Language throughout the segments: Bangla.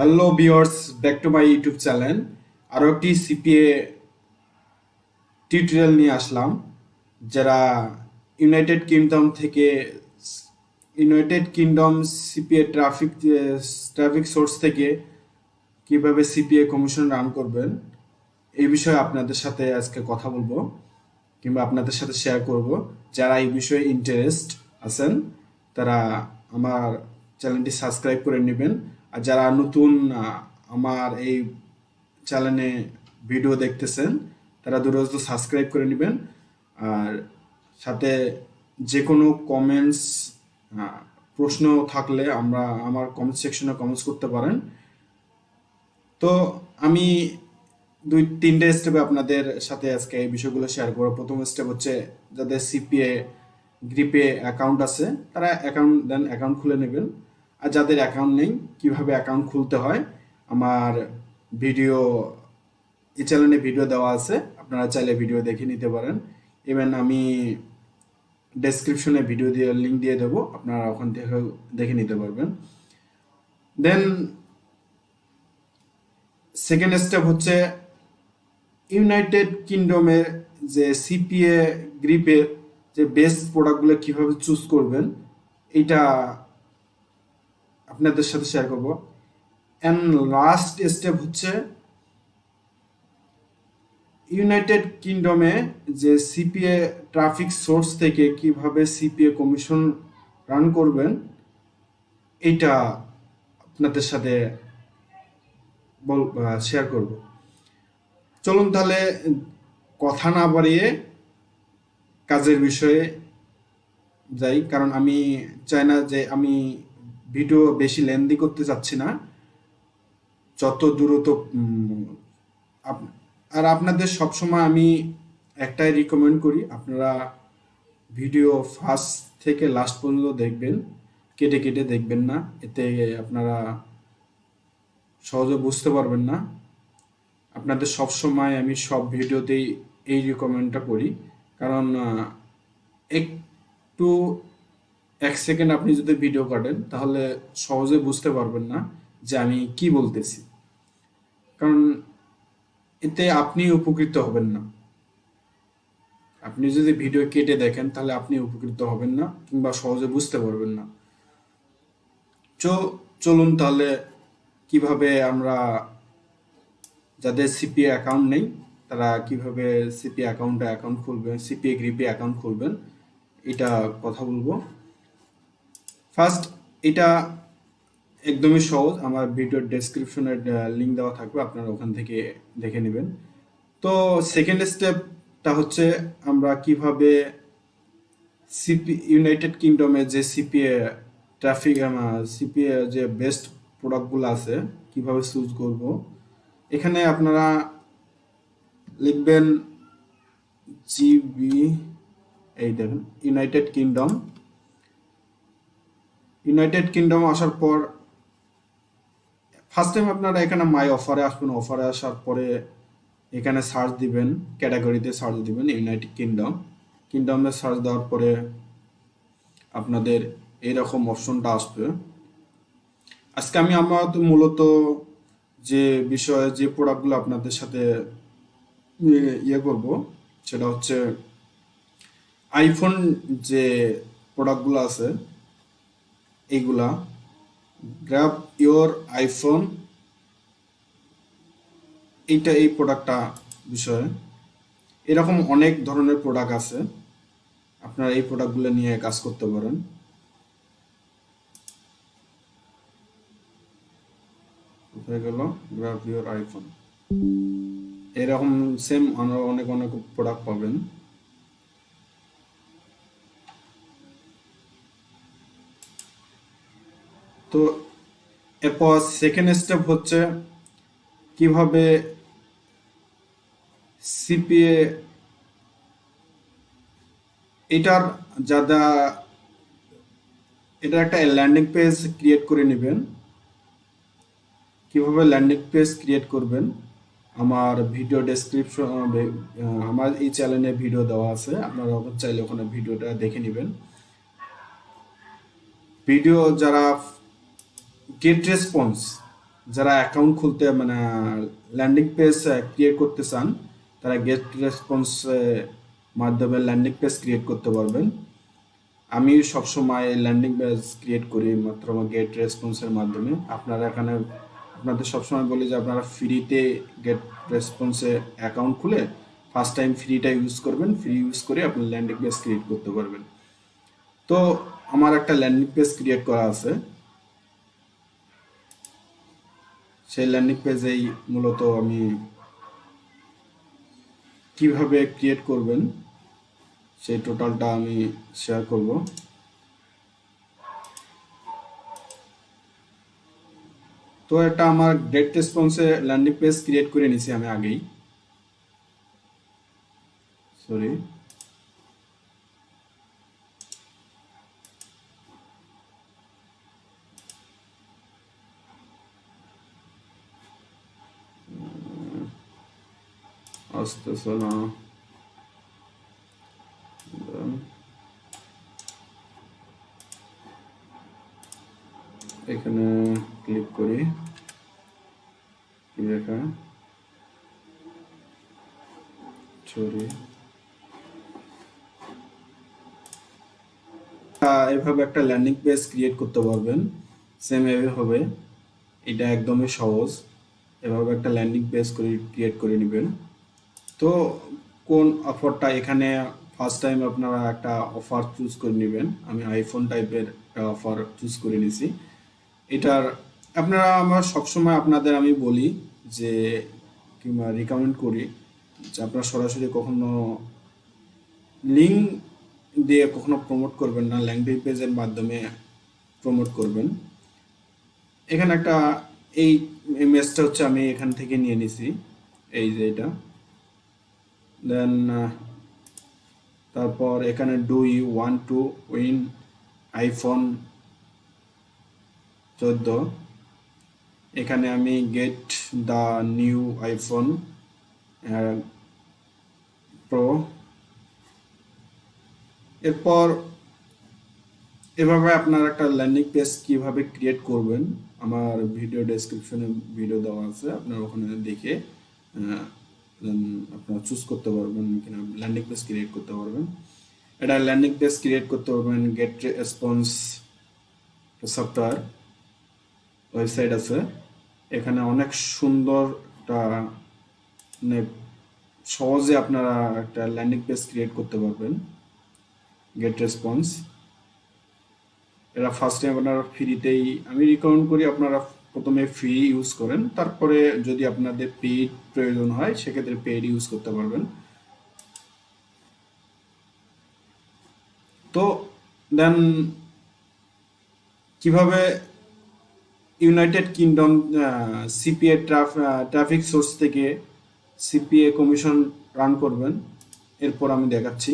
Hello viewers, back to my YouTube channel. আরও একটি সিপিএ টিউটোরিয়াল নিয়ে আসলাম। যারা ইউনাইটেড কিংডম থেকে সিপিএ ট্রাফিক সোর্স থেকে কিভাবে সিপিএ কমিশন রান করবেন এই বিষয়ে আপনাদের সাথে আজকে কথা বলবো কিংবা আপনাদের সাথে শেয়ার করব। যারা এই বিষয়ে ইন্টারেস্ট আছেন তারা আমার চ্যানেলটি সাবস্ক্রাইব করে নেবেন। আর যারা নতুন আমার এই চ্যানেলে ভিডিও দেখতেছেন তারা দ্রুত সাবস্ক্রাইব করে নেবেন। আর সাথে যে কোনো কমেন্টস প্রশ্ন থাকলে আমার কমেন্ট সেকশনে কমেন্টস করতে পারেন। তো আমি 2-3টে স্টেপে আপনাদের সাথে আজকে এই বিষয়গুলো শেয়ার করব। প্রথম স্টেপ হচ্ছে যাদের সিপিএ গ্রিপে অ্যাকাউন্ট আছে তারা অ্যাকাউন্ট খুলে নেবেন। আর যাদের অ্যাকাউন্ট নেই কিভাবে অ্যাকাউন্ট খুলতে হয় আমার এই চ্যানেলে ভিডিও দেওয়া আছে, আপনারা চাইলে ভিডিও দেখে নিতে পারেন। ইভেন আমি ডেসক্রিপশনে ভিডিও দিয়ে লিঙ্ক দিয়ে দেবো, আপনারা ওখান থেকে দেখে নিতে পারবেন। দেন সেকেন্ড স্টেপ হচ্ছে ইউনাইটেড কিংডমের যে সিপিএ গ্রিপের যে বেস্ট প্রোডাক্টগুলো কিভাবে চুজ করবেন এটা আপনাদের সাথে শেয়ার করব। অ্যান্ড লাস্ট স্টেপ হচ্ছে ইউনাইটেড কিংডমে যে সিপিএ ট্রাফিক সোর্স থেকে কিভাবে সিপিএ কমিশন রান করবেন এইটা আপনাদের সাথে শেয়ার করব। চলুন তাহলে কথা না বাড়িয়ে কাজের বিষয়ে যাই, কারণ আমি চাই না যে আমি ভিডিও বেশি লেন্দি করতে চাচ্ছি না, যত দ্রুত আর আপনাদের সবসময় আমি একটাই রিকমেন্ড করি, আপনারা ভিডিও ফার্স্ট থেকে লাস্ট পর্যন্ত দেখবেন, কেটে কেটে দেখবেন না, এতে আপনারা সহজে বুঝতে পারবেন না। আপনাদের সবসময় আমি সব ভিডিওতেই এই রিকমেন্ডটা করি, কারণ একটু 1 সেকেন্ড আপনি যদি ভিডিও কাটেন তাহলে সহজে বুঝতে পারবেন না যে আমি কি বলতেছি, কারণ এতে আপনি উপকৃত হবেন না। আপনি যদি ভিডিও কেটে দেখেন তাহলে আপনি উপকৃত হবেন না কিংবা সহজে বুঝতে পারবেন না। চলুন তাহলে কিভাবে আমরা যাদের সিপিএ অ্যাকাউন্ট নেই তারা কিভাবে সিপিএ অ্যাকাউন্ট খুলবেন, সিপিএ গ্রিপে অ্যাকাউন্ট খুলবেন এটা কথা বলবো। ফার্স্ট এটা একদমই সহজ, আমার ভিডিওর ডেসক্রিপশনে লিঙ্ক দেওয়া থাকবে, আপনারা ওখান থেকে দেখে নেবেন। তো সেকেন্ড স্টেপটা হচ্ছে আমরা কিভাবে ইউনাইটেড কিংডমে যে সিপিএ যে বেস্ট প্রোডাক্টগুলো আছে কিভাবে চুজ করব। এখানে আপনারা লিখবেন জিবি, এই দেখেন ইউনাইটেড কিংডম আসার পর ফার্স্ট টাইম আপনারা এখানে মাই অফারে আসবেন। অফারে আসার পরে এখানে সার্চ দিবেন, ক্যাটাগরিতে সার্চ দিবেন ইউনাইটেড কিংডমে সার্চ দেওয়ার পরে আপনাদের এইরকম অপশনটা আসবে। আজকে আমি আমার মূলত যে বিষয়ে যে প্রোডাক্টগুলো আপনাদের সাথে করব সেটা হচ্ছে আইফোন যে প্রোডাক্টগুলো আছে এইগুলা, গ্র্যাব ইওর আইফোন, এই প্রোডাক্টটা বিষয়ে। এরকম অনেক ধরনের প্রোডাক্ট আছে, আপনারা এই প্রোডাক্টগুলো নিয়ে কাজ করতে পারেন। কোথায় গেল গ্র্যাব ইওর আইফোন, এরকম সেম অনেক অনেক প্রোডাক্ট পাবেন। তো এরপর সেকেন্ড স্টেপ হচ্ছে কিভাবে সিপিএ এটার এটা একটা ল্যান্ডিং পেজ ক্রিয়েট করে নেবেন। কিভাবে ল্যান্ডিং পেজ ক্রিয়েট করবেন আমার ভিডিও ডেসক্রিপশন, আমার এই চ্যানেলে ভিডিও দেওয়া আছে, আপনারা চাইলে ওখানে ভিডিওটা দেখে নেবেন। ভিডিও যারা গেট রেসপন্স যারা অ্যাকাউন্ট খুলতে মানে ল্যান্ডিং পেজ ক্রিয়েট করতে চান, তারা গেট রেসপন্স মাধ্যমে ল্যান্ডিং পেজ ক্রিয়েট করতে পারবেন। আমি সবসময় ল্যান্ডিং পেজ ক্রিয়েট করি মাত্র গেট রেসপন্সের মাধ্যমে। আপনারা এখানে আপনাদের সবসময় বলি যে আপনারা ফ্রিতে গেট রেসপন্সে অ্যাকাউন্ট খুলে ফার্স্ট টাইম ফ্রিটা ইউজ করবেন, ফ্রি ইউজ করে আপনি ল্যান্ডিং পেজ ক্রিয়েট করতে পারবেন। তো আমার একটা ল্যান্ডিং পেজ ক্রিয়েট করা আছে, সেই ল্যান্ডিং পেজেই মূলত আমি কিভাবে ক্রিয়েট করবেন সেই টোটালটা আমি শেয়ার করব। তো এটা আমার গেট রেসপন্সে ল্যান্ডিং পেজ ক্রিয়েট করে নিছি আমি আগেই, সরি। আসতেছে না, এখানে ক্লিক করি, কি লেখা, সরি। এভাবে একটা ল্যান্ডিং পেজ ক্রিয়েট করতে পারবেন, সেম এভাবে। এটা একদমই সহজ, এভাবে একটা ল্যান্ডিং পেজ ক্রিয়েট করে নেবেন। তো কোন অফারটা এখানে ফার্স্ট টাইম আপনারা একটা অফার চুজ করে নেবেন। আমি আইফোন টাইপের অফার চুজ করে নিছি। এটার আপনারা, আমার সবসময় আপনাদের আমি বলি যে কিংবা রিকমেন্ড করি যে আপনারা সরাসরি কখনো লিঙ্ক দিয়ে কখনো প্রমোট করবেন না, ল্যান্ডিং পেজের মাধ্যমে প্রমোট করবেন। এখানে একটা এই ইমেজটা হচ্ছে আমি এখান থেকে নিয়ে নিছি, এই যে এটা। দেন তারপর এখানে do you want to win iPhone 14, এখানে আমি get the new iPhone pro. এরপর এভাবে আপনার একটা ল্যান্ডিং পেজ কিভাবে ক্রিয়েট করবেন আমার ভিডিও ডেসক্রিপশনে ভিডিও দেওয়া আছে, আপনারা ওখানে দেখে আপনারা চুজ করতে পারবেন কিনা ল্যান্ডিং পেজ ক্রিয়েট করতে পারবেন। এটা ল্যান্ডিং পেজ ক্রিয়েট করতে পারবেন গেট রেসপন্স সফটওয়্যার ওয়েবসাইট আছে, এখানে অনেক সুন্দর একটা মানে সহজে আপনারা একটা ল্যান্ডিং পেজ ক্রিয়েট করতে পারবেন। গেট রেসপন্স এরা ফার্স্ট টাইম আপনারা ফ্রিতেই, আমি রিকমেন্ড করি আপনারা প্রথমে ফ্রি ইউজ করেন, তারপরে যদি আপনাদের পেইড প্রয়োজন হয় সেক্ষেত্রে পেইড ইউজ করতে পারবেন। তো দেন কিভাবে United kingdom CPA traffic source থেকে সিপিএ কমিশন রান করবেন, এরপর আমি দেখাচ্ছি।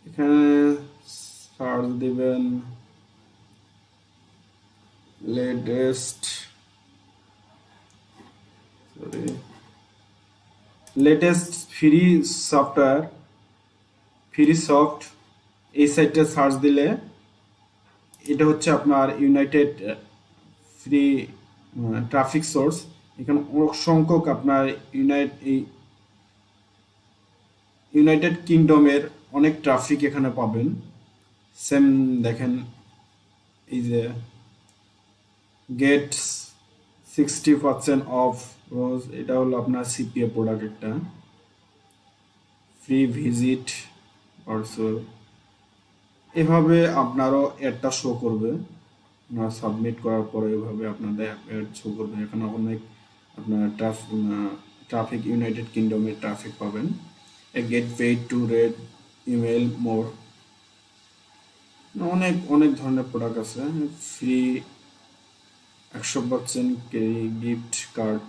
এখানে সার্চ দিবেন latest free software, free soft, এই সাইটটা সার্চ দিলে এটা হচ্ছে আপনার ইউনাইটেড ফ্রি ট্রাফিক সোর্স। এখানে অসংখ্যক আপনার ইউনাইটেড কিংডমের অনেক ট্রাফিক এখানে পাবেন। সেম দেখেন, এই যে গেট 60% অফ রোজ, এটা হলো আপনার সিপিএ প্রোডাক্ট একটা। ফ্রি ভিজিট অলসো, এভাবে আপনারও অ্যাডটা শো করবে, আপনারা সাবমিট করার পরে এভাবে আপনাদের অ্যাড শো করবে। এখানে অনেক আপনার ট্রাফিক ইউনাইটেড কিংডমের ট্রাফিক পাবেন। Get paid to read email more, অনেক অনেক ধরনের প্রোডাক্ট আছে। ফ্রি 100% ক্যারি গিফট কার্ড,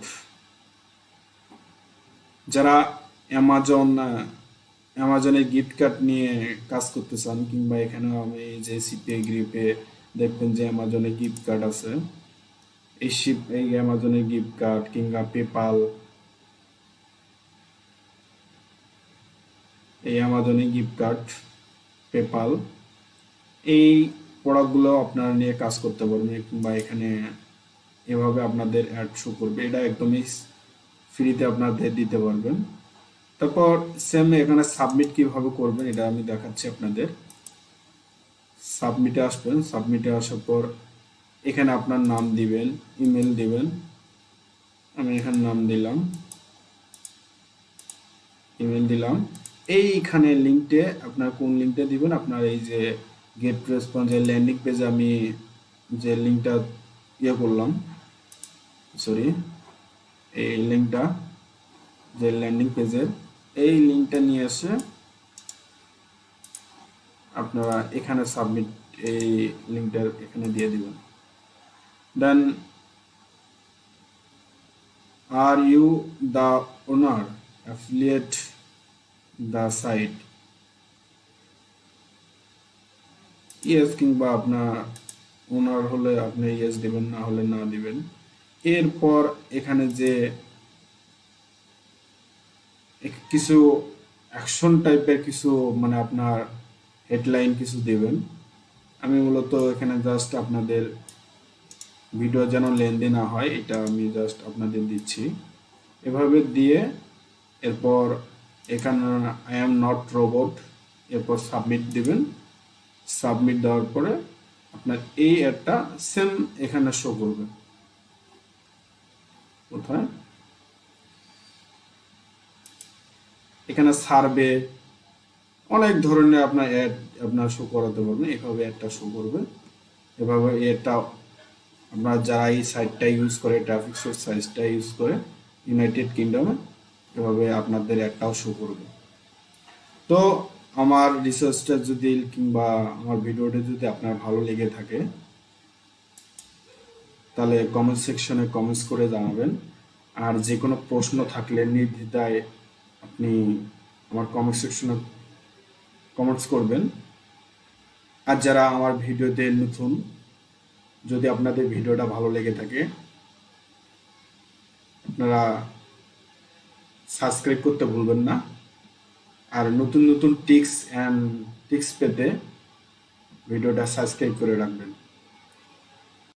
যারা অ্যামাজনের গিফট কার্ড নিয়ে কাজ করতে চান, কিংবা এখানেও আমি যে সিপিআই গ্রিপে দেখবেন যে অ্যামাজনের গিফট কার্ড আছে, এই অ্যামাজনের গিফট কার্ড কিংবা পেপাল, এই অ্যামাজনের গিফট কার্ড, পেপাল, এই প্রোডাক্টগুলো আপনারা নিয়ে কাজ করতে পারবেন, কিংবা এখানে এভাবে আপনাদের অ্যাড শো করবে। এটা একদমই ফ্রিতে আপনাদের দিতে পারবেন। তারপর সেম এখানে সাবমিট কিভাবে করবেন এটা আমি দেখাচ্ছি আপনাদের। সাবমিটে আসবেন, সাবমিটে আসার পর এখানে আপনার নাম দিবেন, ইমেল দিবেন। আমি এখানে নাম দিলাম, ইমেল দিলাম। এইখানে লিঙ্কটে আপনার কোন লিঙ্কটা দিবেন, আপনার এই যে গেট রেসপন্স এর ল্যান্ডিং পেজে আমি যে লিঙ্কটা করলাম, সরি, এই লিঙ্কটা যে ল্যান্ডিং পেজের, এই লিঙ্কটা নিয়ে এসে আপনারা এখানে সাবমিট, এই লিঙ্কটা এখানে দিয়ে দিবেন। Then are you the owner affiliate the site, yes, কিংবা আপনার ওনার হলে আপনি ইয়েস দিবেন, না হলে না দিবেন। এরপর এখানে যে কিছু অ্যাকশন টাইপের কিছু মানে আপনার হেডলাইন কিছু দেবেন। আমি মূলত এখানে জাস্ট আপনাদের ভিডিও যেন লেনদেন না হয় এটা আমি জাস্ট আপনাদের দিচ্ছি। এভাবে দিয়ে এরপর এখানে আই এম নট রোবট, এরপর সাবমিট দিবেন। সাবমিট দেওয়ার পরে আপনার এই অ্যাডটা সেম এখানে শো করবে। কোথায়? এখানে সার্ভে, অনেক ধরনের আপনার অ্যাড আপনার শো করাতে পারবেন। এভাবে একটা শো করবে। এভাবে এটা আপনারা যারা এই সাইটটা ইউজ করে, ট্রাফিক সোর্স সাইটটা ইউজ করে ইউনাইটেড কিংডমে, এভাবে আপনাদের একটাও শো করবে। তো আমার রিসার্চটা যদি কিংবা আমার ভিডিওটা যদি আপনার ভালো লেগে থাকে তাহলে কমেন্ট সেকশনে কমেন্টস করে জানাবেন। আর যে কোনো প্রশ্ন থাকলে নির্দ্বিধায় আপনি আমার কমেন্ট সেকশনে কমেন্টস করবেন। আর যারা আমার ভিডিওতে নতুন, যদি আপনাদের ভিডিওটা ভালো লেগে থাকে আপনারা সাবস্ক্রাইব করতে ভুলবেন না। আর নতুন নতুন টিপস পেতে ভিডিওটা সাবস্ক্রাইব করে রাখবেন।